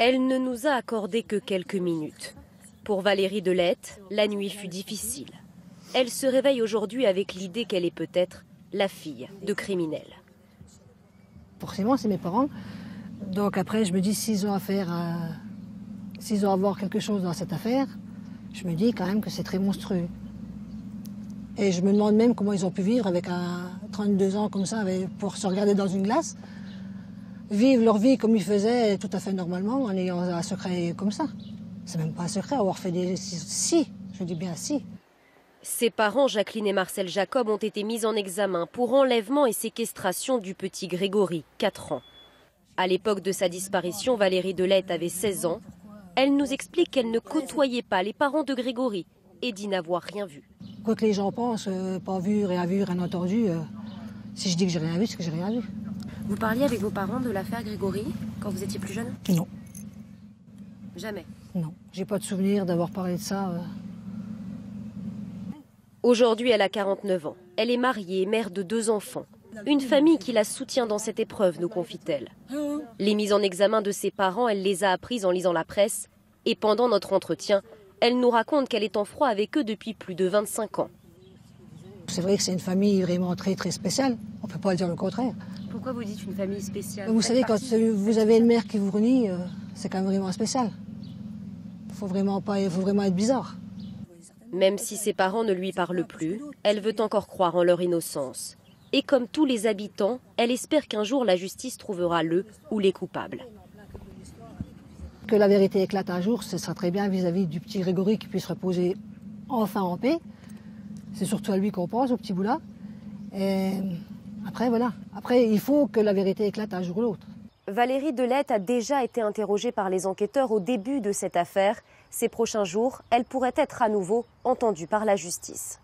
Elle ne nous a accordé que quelques minutes. Pour Valérie Delette, la nuit fut difficile. Elle se réveille aujourd'hui avec l'idée qu'elle est peut-être la fille de criminels. Forcément, c'est mes parents. Donc après, je me dis, s'ils ont à voir quelque chose dans cette affaire, je me dis quand même que c'est très monstrueux. Et je me demande même comment ils ont pu vivre avec 32 ans comme ça, pour se regarder dans une glace, vivre leur vie comme ils faisaient tout à fait normalement, en ayant un secret comme ça. C'est même pas un secret, avoir fait des... Si, je dis bien si. Ses parents, Jacqueline et Marcel Jacob, ont été mis en examen pour enlèvement et séquestration du petit Grégory, 4 ans. À l'époque de sa disparition, Valérie Delette avait 16 ans. Elle nous explique qu'elle ne côtoyait pas les parents de Grégory et dit n'avoir rien vu. Quoi que les gens pensent, pas vu, rien entendu, si je dis que j'ai rien vu, c'est que j'ai rien vu. Vous parliez avec vos parents de l'affaire Grégory quand vous étiez plus jeune? Non. Jamais? Non, j'ai pas de souvenir d'avoir parlé de ça. Aujourd'hui, elle a 49 ans. Elle est mariée et mère de 2 enfants. Une famille qui la soutient dans cette épreuve, nous confie-t-elle. Les mises en examen de ses parents, elle les a apprises en lisant la presse. Et pendant notre entretien, elle nous raconte qu'elle est en froid avec eux depuis plus de 25 ans. C'est vrai que c'est une famille vraiment très très spéciale. On ne peut pas dire le contraire. Pourquoi vous dites une famille spéciale? Vous savez, quand vous avez une mère qui vous renie, c'est quand même vraiment spécial. Il faut vraiment être bizarre. Même si ses parents ne lui parlent plus, elle veut encore croire en leur innocence. Et comme tous les habitants, elle espère qu'un jour la justice trouvera le ou les coupables. Que la vérité éclate un jour, ce sera très bien vis-à-vis du petit Grégory qui puisse reposer enfin en paix. C'est surtout à lui qu'on pense, au petit bout-là. Et après, voilà. Après, il faut que la vérité éclate un jour ou l'autre. Valérie Delette a déjà été interrogée par les enquêteurs au début de cette affaire. Ces prochains jours, elle pourrait être à nouveau entendue par la justice.